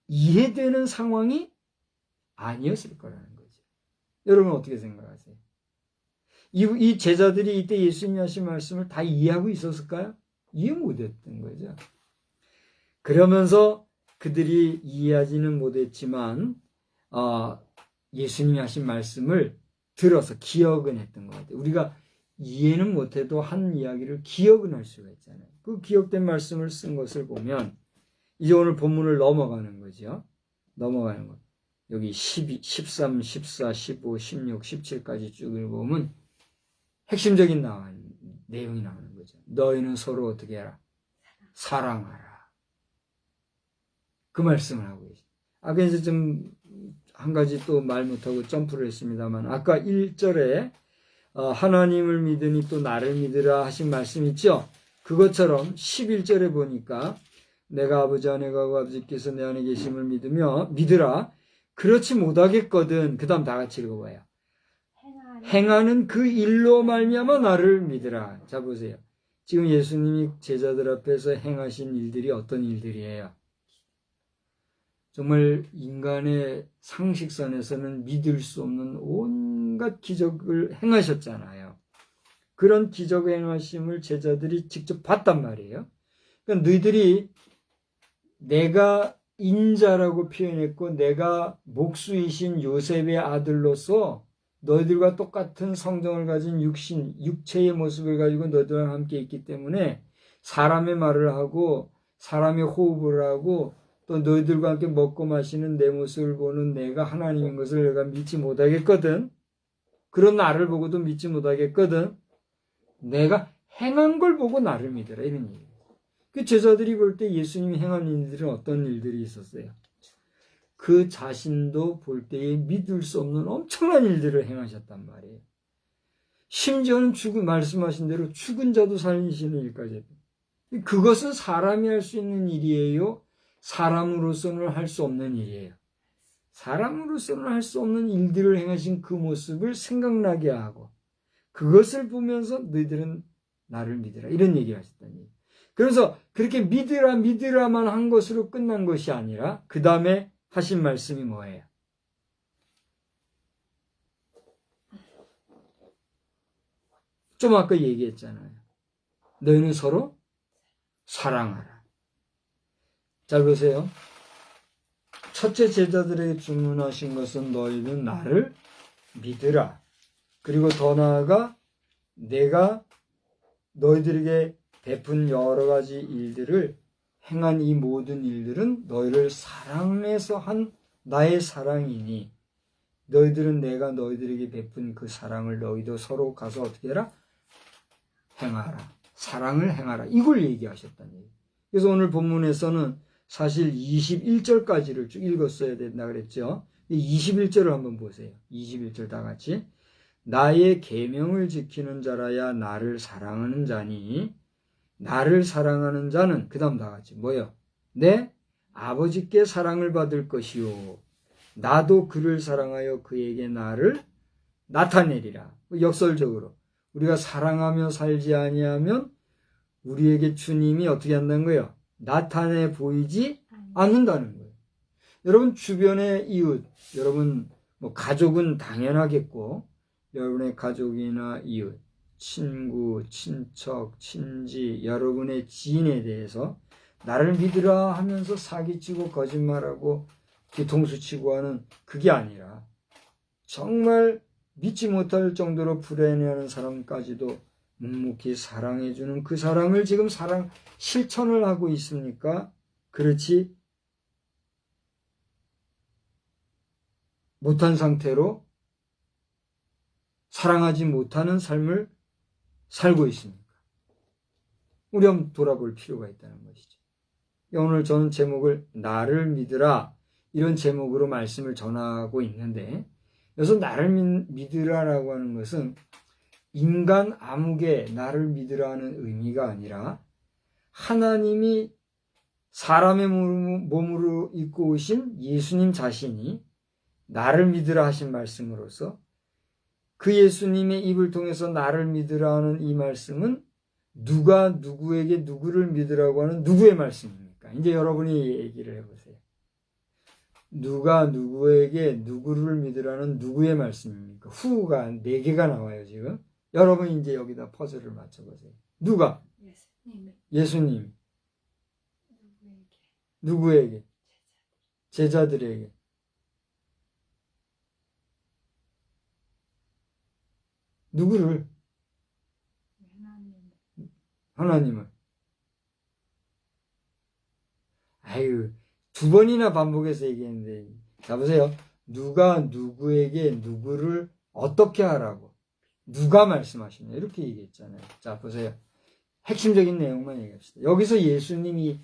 이해되는 상황이 아니었을 거라는 거죠. 여러분 어떻게 생각하세요? 이 제자들이 이때 예수님이 하신 말씀을 다 이해하고 있었을까요? 이해 못했던 거죠. 그러면서 그들이 이해하지는 못했지만 예수님이 하신 말씀을 들어서 기억은 했던 것 같아요. 우리가 이해는 못해도 한 이야기를 기억은 할 수가 있잖아요. 그 기억된 말씀을 쓴 것을 보면 이제 오늘 본문을 넘어가는 거죠. 넘어가는 것. 여기 12, 13, 14, 15, 16, 17까지 쭉 읽어보면 핵심적인 내용이 나오는 거죠. 너희는 서로 어떻게 해라? 사랑하라. 그 말씀을 하고 계시죠. 아까 이제 좀 한 가지 또 말 못하고 점프를 했습니다만, 아까 1절에 하나님을 믿으니 또 나를 믿으라 하신 말씀 있죠? 그것처럼 11절에 보니까 내가 아버지 안에 가고 아버지께서 내 안에 계심을 믿으라. 그렇지 못하겠거든. 그 다음 다 같이 읽어봐요. 행하는 그 일로 말미암아 나를 믿으라. 자, 보세요. 지금 예수님이 제자들 앞에서 행하신 일들이 어떤 일들이에요? 정말 인간의 상식선에서는 믿을 수 없는 온갖 기적을 행하셨잖아요. 그런 기적 행하심을 제자들이 직접 봤단 말이에요. 그러니까 너희들이 내가 인자라고 표현했고 내가 목수이신 요셉의 아들로서 너희들과 똑같은 성정을 가진 육체의 모습을 가지고 너희들과 함께 있기 때문에 사람의 말을 하고 사람의 호흡을 하고 또 너희들과 함께 먹고 마시는 내 모습을 보는 내가 하나님인 것을 내가 믿지 못하겠거든. 그런 나를 보고도 믿지 못하겠거든. 내가 행한 걸 보고 나를 믿으라. 이런 얘기예요. 그 제자들이 볼 때 예수님이 행한 일들은 어떤 일들이 있었어요? 그 자신도 볼 때에 믿을 수 없는 엄청난 일들을 행하셨단 말이에요. 심지어는 말씀하신 대로 죽은 자도 살리시는 일까지 했다. 그것은 사람이 할 수 있는 일이에요? 사람으로서는 할 수 없는 일이에요. 사람으로서는 할 수 없는 일들을 행하신 그 모습을 생각나게 하고 그것을 보면서 너희들은 나를 믿으라. 이런 얘기를 하셨다는 얘기예요. 그래서 그렇게 믿으라만 한 것으로 끝난 것이 아니라 그 다음에 하신 말씀이 뭐예요? 좀 아까 얘기했잖아요. 너희는 서로 사랑하라. 잘 보세요. 첫째 제자들에게 주문하신 것은 너희는 나를 믿으라. 그리고 더 나아가 내가 너희들에게 베푼 여러 가지 일들을 행한 이 모든 일들은 너희를 사랑해서 한 나의 사랑이니 너희들은 내가 너희들에게 베푼 그 사랑을 너희도 서로 가서 어떻게 해라? 행하라. 사랑을 행하라. 이걸 얘기하셨다는 얘기예요. 그래서 오늘 본문에서는 사실 21절까지를 쭉 읽었어야 된다 그랬죠. 21절을 한번 보세요. 21절 다 같이. 나의 계명을 지키는 자라야 나를 사랑하는 자니 나를 사랑하는 자는 그 다음 다 같이 뭐요? 내 아버지께 사랑을 받을 것이요 나도 그를 사랑하여 그에게 나를 나타내리라. 역설적으로 우리가 사랑하며 살지 아니하면 우리에게 주님이 어떻게 한다는 거예요? 나타내 보이지 않는다는 거예요. 여러분 주변의 이웃, 여러분 가족은 당연하겠고 여러분의 가족이나 이웃, 친구, 친척, 친지, 여러분의 지인에 대해서 나를 믿으라 하면서 사기치고 거짓말하고 뒤통수치고 하는 그게 아니라 정말 믿지 못할 정도로 불행해하는 사람까지도 묵묵히 사랑해주는 그 사랑을 지금 실천을 하고 있습니까? 그렇지 못한 상태로 사랑하지 못하는 삶을 살고 있습니까? 우리 한번 돌아볼 필요가 있다는 것이죠. 오늘 저는 제목을 나를 믿으라 이런 제목으로 말씀을 전하고 있는데 여기서 나를 믿으라라고 하는 것은 인간 아무개 나를 믿으라는 의미가 아니라 하나님이 사람의 몸으로 입고 오신 예수님 자신이 나를 믿으라 하신 말씀으로서 그 예수님의 입을 통해서 나를 믿으라 하는 이 말씀은 누가 누구에게 누구를 믿으라고 하는 누구의 말씀입니까? 이제 여러분이 얘기를 해보세요. 누가 누구에게 누구를 믿으라는 누구의 말씀입니까? 후가 4개가 나와요 지금. 여러분 이제 여기다 퍼즐을 맞춰보세요. 누가? 예수님. 누구에게? 제자들에게. 누구를? 하나님을. 아유, 2번이나 반복해서 얘기했는데. 자, 보세요. 누가 누구에게 누구를 어떻게 하라고 누가 말씀하시냐 이렇게 얘기했잖아요. 자 보세요. 핵심적인 내용만 얘기합시다. 여기서 예수님이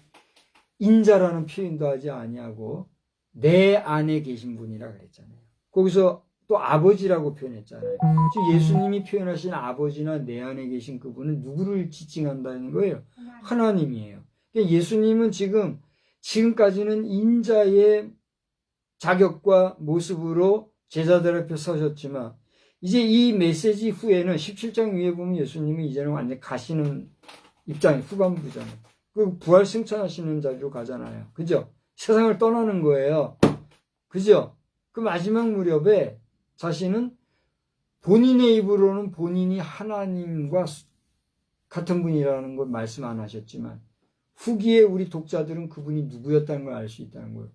인자라는 표현도 하지 아니하고 내 안에 계신 분이라 그랬잖아요. 거기서 또 아버지라고 표현했잖아요. 즉 예수님이 표현하신 아버지나 내 안에 계신 그분은 누구를 지칭한다는 거예요? 하나님이에요. 그러니까 예수님은 지금까지는 인자의 자격과 모습으로 제자들 앞에 서셨지만 이제 이 메시지 후에는 17장 위에 보면 예수님이 이제는 완전히 가시는 입장이 후반부잖아요. 그 부활 승천하시는 자리로 가잖아요. 그죠? 세상을 떠나는 거예요. 그죠? 그 마지막 무렵에 자신은 본인의 입으로는 본인이 하나님과 같은 분이라는 걸 말씀 안 하셨지만 후기에 우리 독자들은 그분이 누구였다는 걸 알 수 있다는 거예요.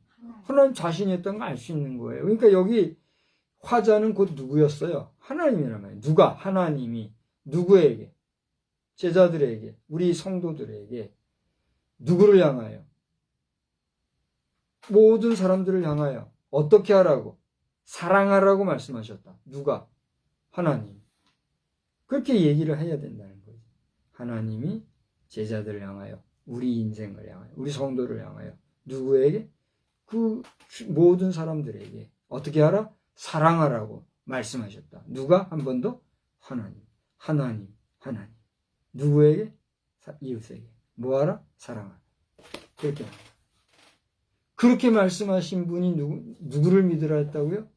하나님 자신이었다는 걸 알 수 있는 거예요. 그러니까 여기 화자는 곧 누구였어요? 하나님이란 말이에요. 누가? 하나님이 누구에게? 제자들에게, 우리 성도들에게 누구를 향하여? 모든 사람들을 향하여 어떻게 하라고? 사랑하라고 말씀하셨다. 누가? 하나님. 그렇게 얘기를 해야 된다는 거죠. 하나님이 제자들을 향하여, 우리 인생을 향하여, 우리 성도를 향하여 누구에게? 그 모든 사람들에게 어떻게 하라? 사랑하라고 말씀하셨다. 누가? 한 번 더? 하나님. 하나님. 하나님. 누구에게? 이웃에게. 뭐하라? 사랑하라. 그렇게 합니다. 그렇게 말씀하신 분이 누구를 믿으라 했다고요?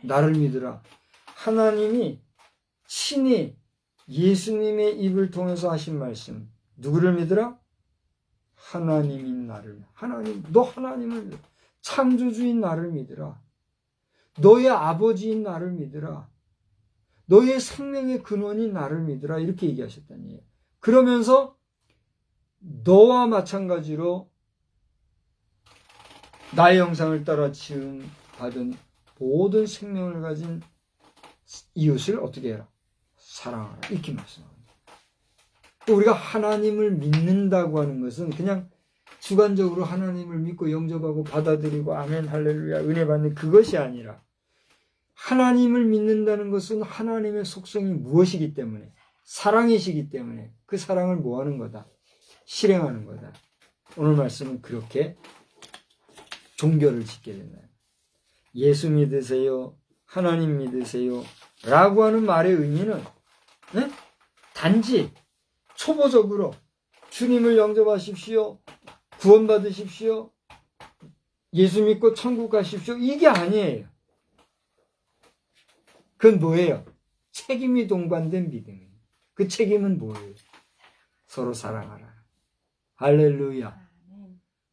나를 믿으라. 하나님이 친히 예수님의 입을 통해서 하신 말씀. 누구를 믿으라? 하나님인 나를. 하나님, 너 하나님을 믿으라. 창조주인 나를 믿으라. 너의 아버지인 나를 믿으라. 너의 생명의 근원인 나를 믿으라. 이렇게 얘기하셨다는 얘기예요. 그러면서 너와 마찬가지로 나의 형상을 따라 지음 받은 모든 생명을 가진 이웃을 어떻게 해라? 사랑하라. 이렇게 말씀합니다. 또 우리가 하나님을 믿는다고 하는 것은 그냥 주관적으로 하나님을 믿고 영접하고 받아들이고 아멘 할렐루야 은혜 받는 그것이 아니라 하나님을 믿는다는 것은 하나님의 속성이 무엇이기 때문에 사랑이시기 때문에 그 사랑을 뭐 하는 거다? 실행하는 거다. 오늘 말씀은 그렇게 종교를 짓게 된다. 예수 믿으세요. 하나님 믿으세요. 라고 하는 말의 의미는 단지 초보적으로 주님을 영접하십시오. 구원받으십시오. 예수 믿고 천국 가십시오. 이게 아니에요. 그건 뭐예요? 책임이 동반된 믿음이에요. 그 책임은 뭐예요? 서로 사랑하라. 할렐루야.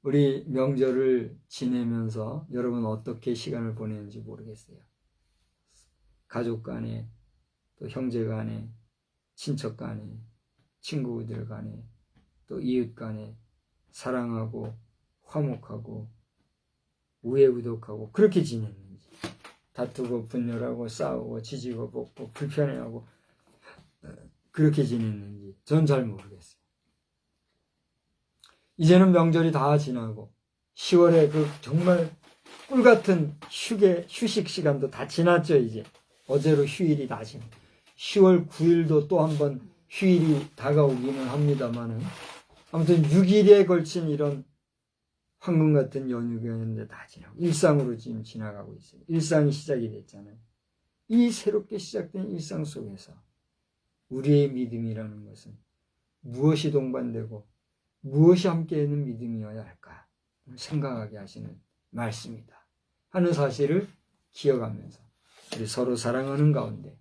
우리 명절을 지내면서 여러분 어떻게 시간을 보내는지 모르겠어요. 가족 간에, 또 형제 간에, 친척 간에, 친구들 간에, 또 이웃 간에 사랑하고 화목하고 우애우독하고 그렇게 지냈는지, 다투고 분열하고 싸우고 지지고 볶고 불편해하고 그렇게 지냈는지 전 잘 모르겠어요. 이제는 명절이 다 지나고 10월에 그 정말 꿀같은 휴식 시간도 다 지났죠. 이제 어제로 휴일이 다 지나. 10월 9일도 또 한 번 휴일이 다가오기는 합니다만은 아무튼 6일에 걸친 이런 황금 같은 연휴였는데 다 지나고 일상으로 지금 지나가고 있어요. 일상이 시작이 됐잖아요. 이 새롭게 시작된 일상 속에서 우리의 믿음이라는 것은 무엇이 동반되고 무엇이 함께 있는 믿음이어야 할까 생각하게 하시는 말씀이다 하는 사실을 기억하면서 우리 서로 사랑하는 가운데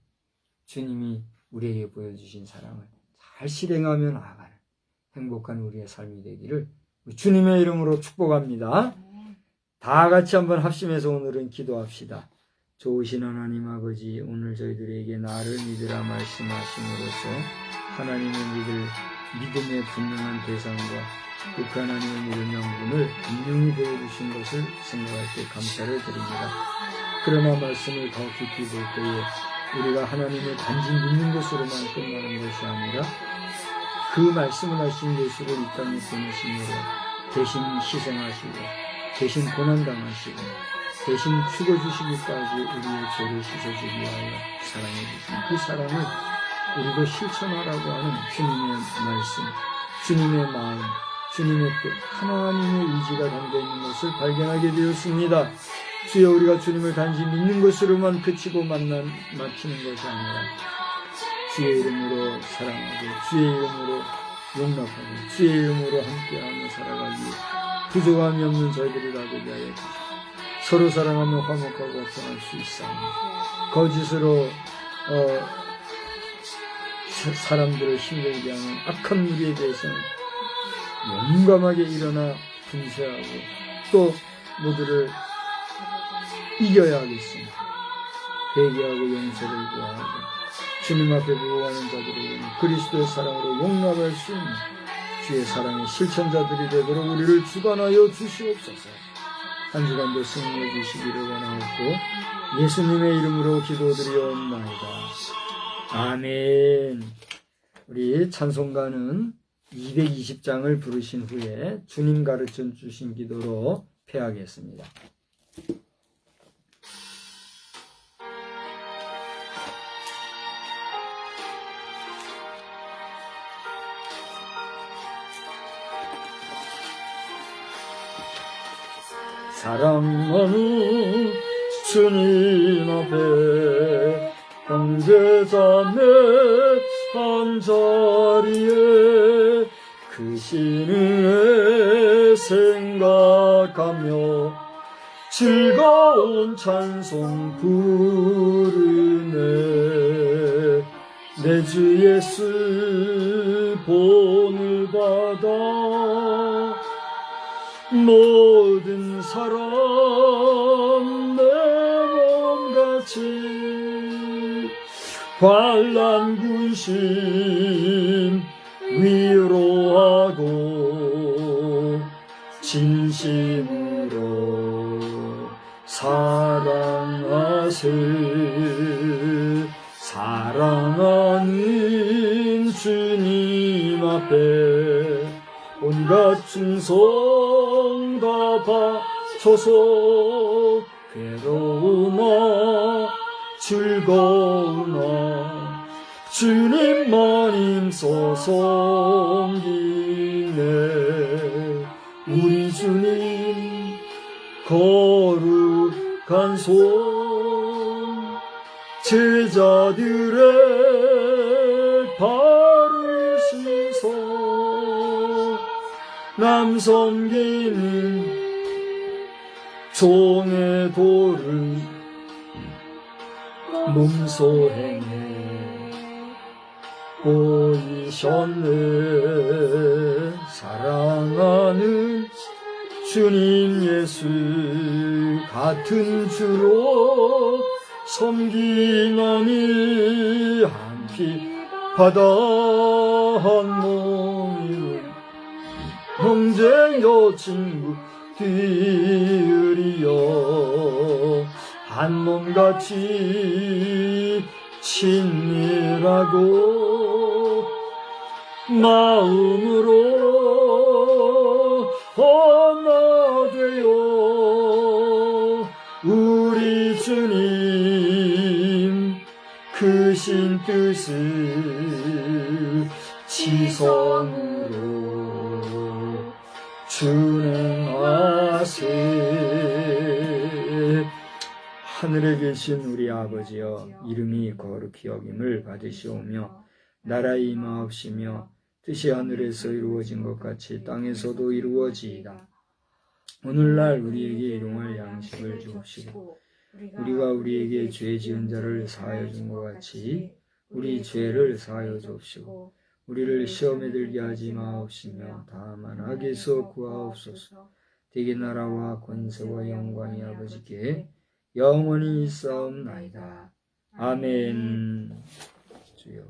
주님이 우리에게 보여주신 사랑을 잘 실행하며 나아가는 행복한 우리의 삶이 되기를 주님의 이름으로 축복합니다. 다 같이 한번 합심해서 오늘은 기도합시다. 좋으신 하나님 아버지, 오늘 저희들에게 나를 믿으라 말씀하심으로써 하나님을 믿을 믿음의 분명한 대상과 그 하나님의 믿음 명분을 분명히 보여주신 것을 생각할 때 감사를 드립니다. 그러나 말씀을 더 깊이 볼 때에 우리가 하나님을 단지 믿는 것으로만 끝나는 것이 아니라 그 말씀을 하신 예수를 이 땅에 보내심으로 대신 희생하시고 대신 고난당하시고 대신 죽어주시기까지 우리의 죄를 씻어주기 위하여 사랑해주신 그 사랑을 우리도 실천하라고 하는 주님의 말씀, 주님의 마음, 주님의 뜻, 하나님의 의지가 담겨있는 것을 발견하게 되었습니다. 주여, 우리가 주님을 단지 믿는 것으로만 그치고 마치는 것이 아니라 주의 이름으로 사랑하고 주의 이름으로 용납하고 주의 이름으로 함께하며 살아가기 위해 부족함이 없는 저희들이라고 되게 하여 주시옵소서. 서로 사랑하며 화목하고 합성할 수 있사오니 거짓으로 사람들을 힘들게 하는 악한 무리에 대해서는 용감하게 일어나 분쇄하고 또 모두를 이겨야 하겠습니다. 회개하고 용서를 구하고 주님 앞에 부어가는 자들에게는 그리스도의 사랑으로 용납할 수 있는 주의 사랑의 실천자들이 되도록 우리를 주관하여 주시옵소서. 한 주간도 승리해 주시기를 원하옵고 예수님의 이름으로 기도드리옵나이다. 아멘. 우리 찬송가는 220장을 부르신 후에 주님 가르쳐 주신 기도로 패하겠습니다. 사랑하는 주님 앞에 형제자매 한자리에 그 신을 생각하며 즐거운 찬송 부르네. 내 주 예수 본을 받아 모든 사람 내 몸같이 환난 군신 위로하고 진심으로 사랑하세. 사랑하는 주님 앞에 온갖 충성 다 바쳐서 괴로우나 즐거우나 주님만 힘써 섬기네. 우리 주님 거룩한 손 제자들의 발을 씻어 남 섬기는 종의 도를 몸소 행해 보이셨네. 사랑하는 주님 예수 같은 주로 섬기나니 한 피 바다 한 몸이요 형제여 친구들이여 한 몸같이 친밀하고 마음으로 하나 되어 우리 주님 크신 뜻을 지성으로 준행하세. 하늘에 계신 우리 아버지여, 이름이 거룩히 여김을 받으시오며 나라의 임하옵시며 뜻이 하늘에서 이루어진 것 같이 땅에서도 이루어지이다. 오늘날 우리에게 일용할 양식을 주옵시고 우리가 우리에게 죄 지은 자를 사하여 준 것 같이 우리 죄를 사하여 주옵시고 우리를 시험에 들게 하지 마옵시며 다만 악에서 구하옵소서. 대개 나라와 권세와 영광이 아버지께 영원히 있사옵나이다. 아멘. 주여.